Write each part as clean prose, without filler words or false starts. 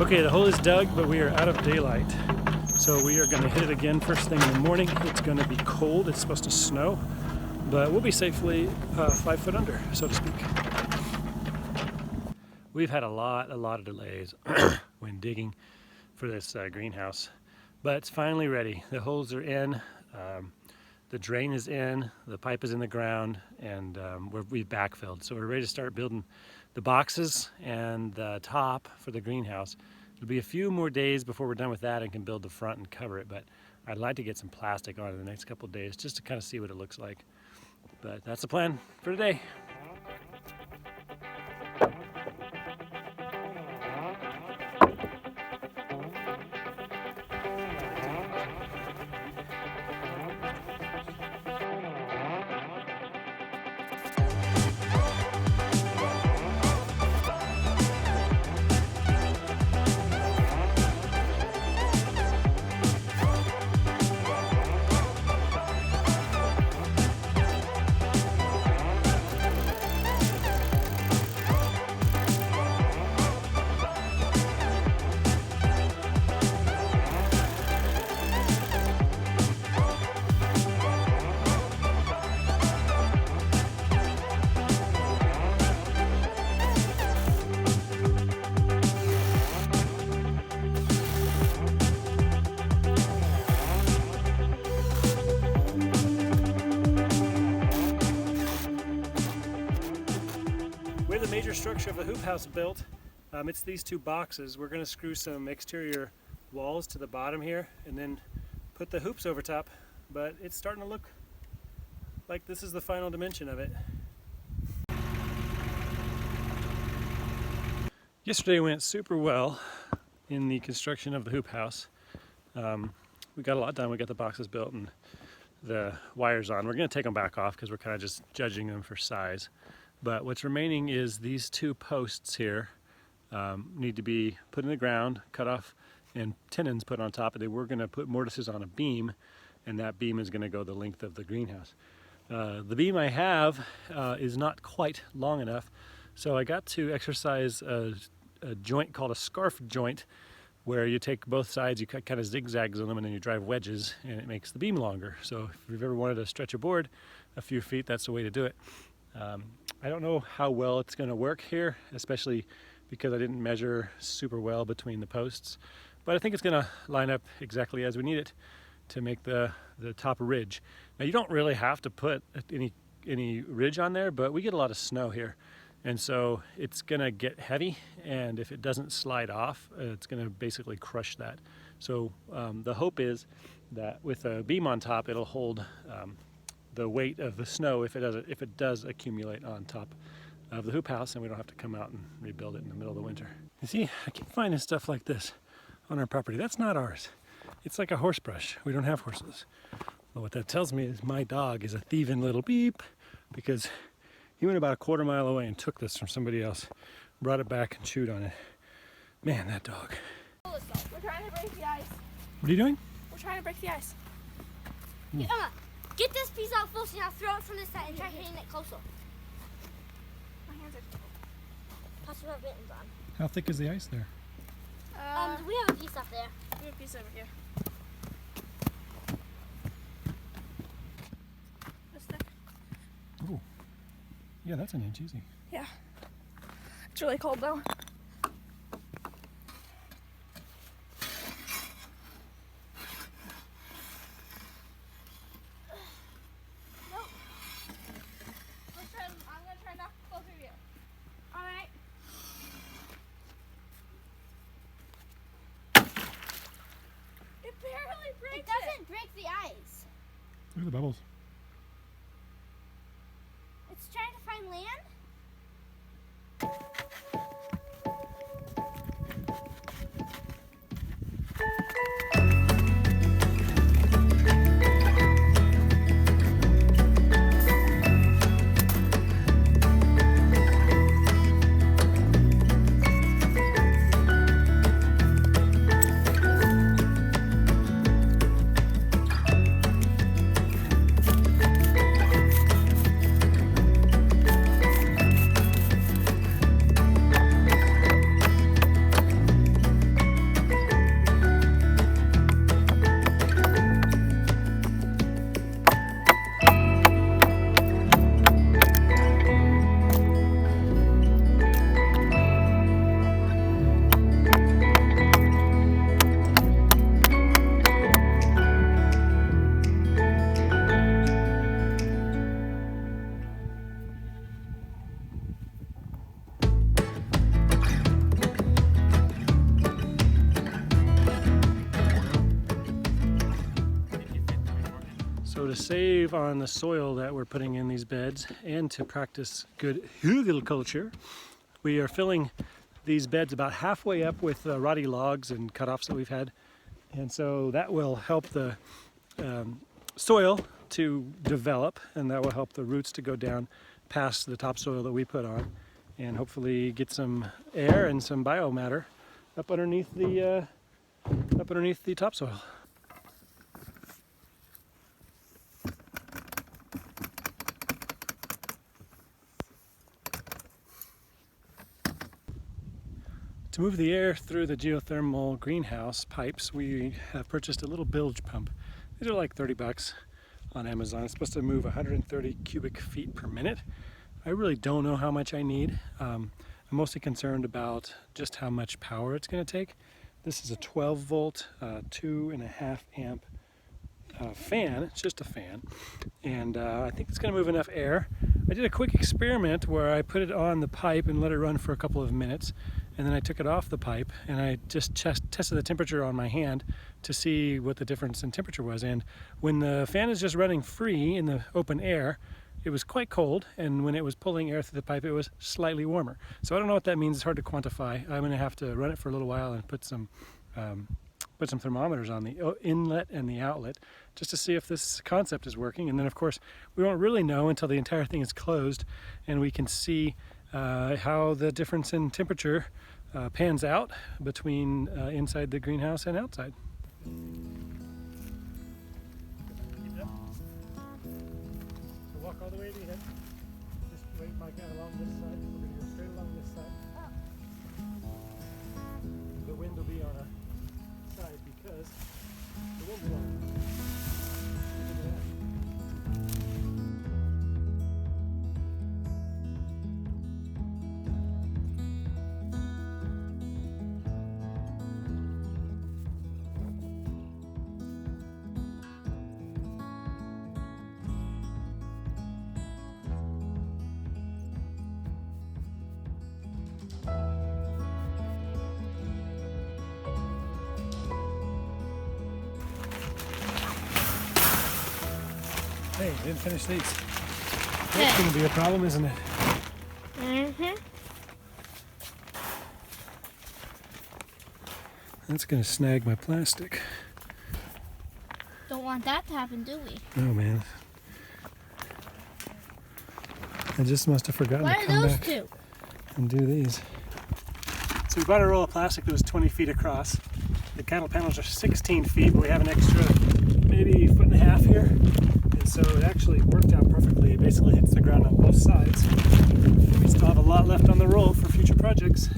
Okay, the hole is dug, but we are out of daylight. So we are going to hit it again first thing in the morning. It's going to be cold, it's supposed to snow, but we'll be safely 5 foot under, so to speak. We've had a lot of delays when digging for this greenhouse, but it's finally ready. The holes are in, the drain is in, the pipe is in the ground, and we've backfilled. So we're ready to start building the boxes and the top for the greenhouse. It'll be a few more days before we're done with that and can build the front and cover it, but I'd like to get some plastic on it in the next couple of days just to kind of see what it looks like. But that's the plan for today. The major structure of the hoop house built, it's these two boxes. We're going to screw some exterior walls to the bottom here and then put the hoops over top, but it's starting to look like this is the final dimension of it. Yesterday went super well in the construction of the hoop house. We got a lot done. We got the boxes built and the wires on. We're going to take them back off because we're kind of just judging them for size. But what's remaining is these two posts here need to be put in the ground, cut off, and tenons put on top. And we're going to put mortises on a beam, and that beam is going to go the length of the greenhouse. The beam I have is not quite long enough, so I got to exercise a joint called a scarf joint, where you take both sides, you cut kind of zigzags on them, and then you drive wedges, and it makes the beam longer. So if you've ever wanted to stretch a board a few feet, that's the way to do it. I don't know how well it's going to work here, especially because I didn't measure super well between the posts, but I think it's going to line up exactly as we need it to make the top ridge. Now you don't really have to put any ridge on there, but we get a lot of snow here, and so it's going to get heavy, and if it doesn't slide off, it's going to basically crush that. So the hope is that with a beam on top, it'll hold the weight of the snow if it does accumulate on top of the hoop house, and we don't have to come out and rebuild it in the middle of the winter. You see, I keep finding stuff like this on our property. That's not ours. It's like a horse brush. We don't have horses. Well, what that tells me is my dog is a thieving little beep, because he went about a quarter mile away and took this from somebody else, brought it back and chewed on it. Man, that dog. We're trying to break the ice. What are you doing? We're trying to break the ice. Get this piece out first and I'll throw it from this side and try hitting it closer. My hands are Plus we have mittens on. How thick is the ice there? We have a piece up there. We have a piece over here. This thick. Oh, yeah, that's an inch easy. Yeah. It's really cold though. It doesn't break the ice. Look at the bubbles. It's trying to find land. So to save on the soil that we're putting in these beds and to practice good hugelkultur, we are filling these beds about halfway up with rotty logs and cutoffs that we've had. And so that will help the soil to develop, and that will help the roots to go down past the topsoil that we put on, and hopefully get some air and some biomatter up underneath the topsoil. To move the air through the geothermal greenhouse pipes, we have purchased a little bilge pump. These are like 30 bucks on Amazon. It's supposed to move 130 cubic feet per minute. I really don't know how much I need. I'm mostly concerned about just how much power it's going to take. This is a 12 volt, 2.5 amp fan. It's just a fan. And I think it's going to move enough air. I did a quick experiment where I put it on the pipe and let it run for a couple of minutes. And then I took it off the pipe and I just tested the temperature on my hand to see what the difference in temperature was. And when the fan is just running free in the open air, it was quite cold, and when it was pulling air through the pipe, it was slightly warmer. So I don't know what that means. It's hard to quantify. I'm going to have to run it for a little while and put some thermometers on the inlet and the outlet just to see if this concept is working. And then, of course, we won't really know until the entire thing is closed and we can see how the difference in temperature pans out between inside the greenhouse and outside. Walk all the way to the end. Just wait my guy along this side. We're going to go straight along this side. The wind will be on our side because the wind's blowing. Look at that. Hey, I didn't finish these. That's going to be a problem, isn't it? Mm-hmm. That's going to snag my plastic. Don't want that to happen, do we? Oh, man. I just must have forgotten What to are come those back two? and do these. So we bought a roll of plastic that was 20 feet across. The cattle panels are 16 feet, but we have an extra maybe 1.5 feet here. And so it actually worked out perfectly. It basically hits the ground on both sides. We still have a lot left on the roll for future projects.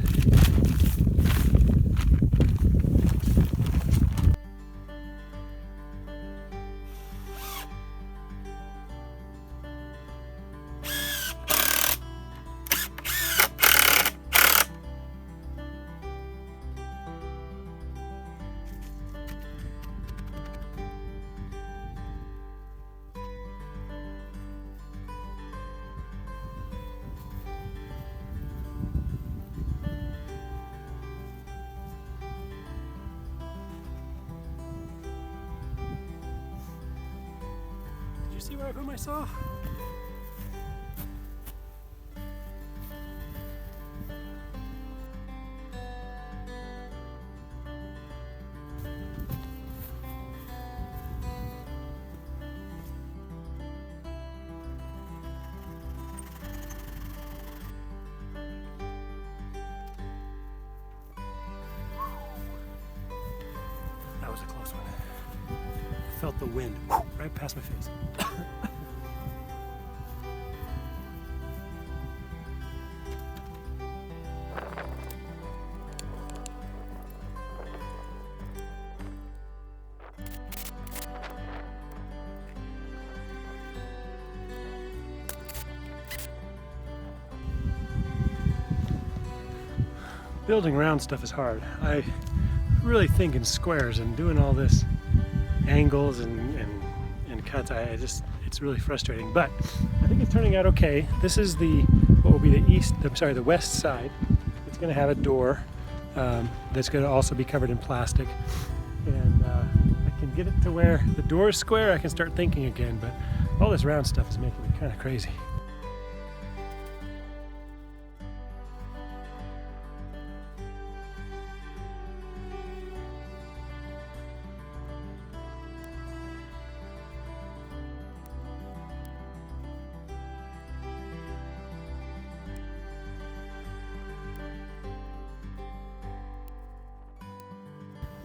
Did you see where I put my saw? That was a close one. I felt the wind right past my face. Building round stuff is hard. I really think in squares and doing all this angles and cuts. It's really frustrating, but I think it's turning out okay. This is what will be the west side. It's going to have a door that's going to also be covered in plastic, and I can get it to where the door is square, I can start thinking again, but all this round stuff is making me kind of crazy.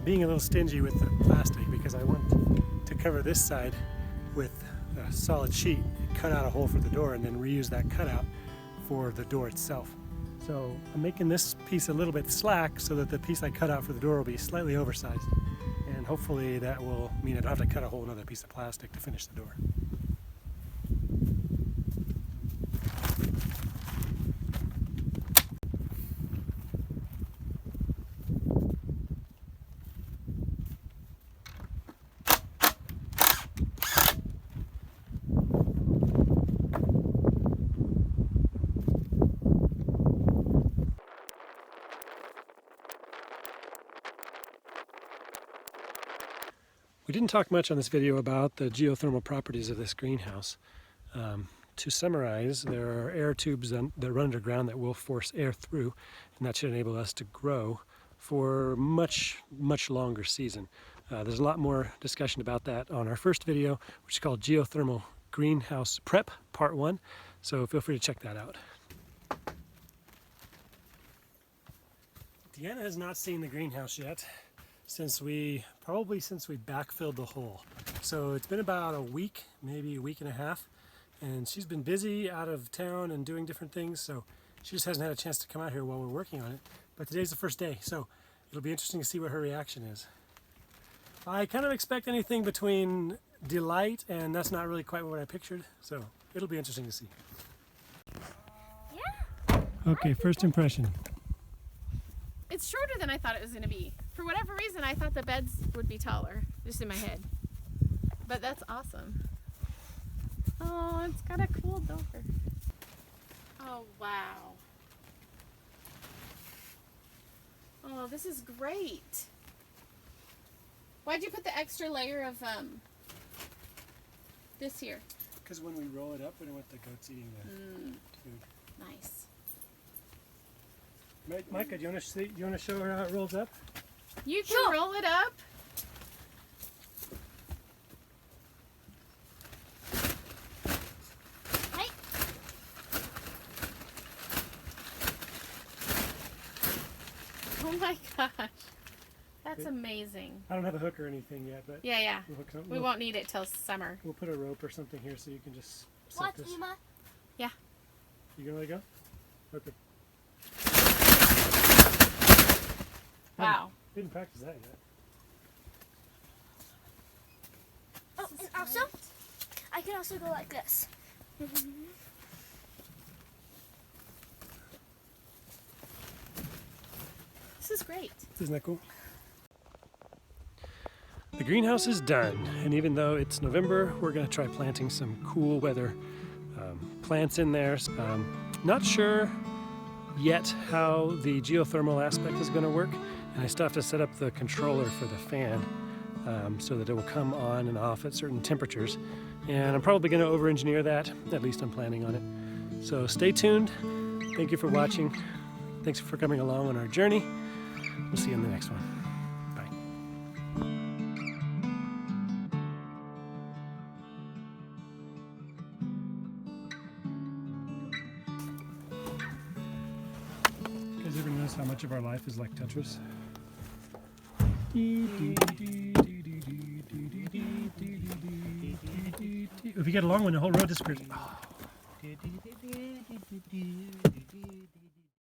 Being a little stingy with the plastic because I want to cover this side with a solid sheet, cut out a hole for the door, and then reuse that cutout for the door itself. So I'm making this piece a little bit slack so that the piece I cut out for the door will be slightly oversized, and hopefully that will mean I don't have to cut a whole another piece of plastic to finish the door. We didn't talk much on this video about the geothermal properties of this greenhouse. To summarize, there are air tubes that run underground that will force air through, and that should enable us to grow for much longer season. There's a lot more discussion about that on our first video, which is called Geothermal Greenhouse Prep Part 1, so feel free to check that out. Deanna has not seen the greenhouse yet since we backfilled the hole. So it's been about a week, maybe a week and a half, and she's been busy out of town and doing different things, so she just hasn't had a chance to come out here while we're working on it. But today's the first day, so it'll be interesting to see what her reaction is. I kind of expect anything between delight and that's not really quite what I pictured, so it'll be interesting to see. Yeah. Okay, first impression. It's shorter than I thought it was going to be. For whatever reason, I thought the beds would be taller, just in my head. But that's awesome. Oh, it's got a cool door. Oh, wow. Oh, this is great. Why'd you put the extra layer of this here? Because when we roll it up, we don't want the goats eating the food. Nice. Micah, do you want to show her how it rolls up? You can roll it up. Hey. Oh my gosh. That's amazing. I don't have a hook or anything yet, but Yeah. we'll hook something. We won't need it till summer. We'll put a rope or something here so you can just set What, this. Ema? Yeah. You gonna let it go? Okay. Wow. Didn't practice that yet. Oh, and also, I can also go like this. This is great. Isn't that cool? The greenhouse is done, and even though it's November, we're going to try planting some cool weather plants in there. Not sure yet how the geothermal aspect is going to work, and I still have to set up the controller for the fan so that it will come on and off at certain temperatures, and I'm probably going to over-engineer that. At least I'm planning on it. So stay tuned. Thank you for watching. Thanks for coming along on our journey. We'll see you in the next one. Bye. You guys ever notice how much of our life is like Tetris? If you get a long one, the whole road disappears. Oh.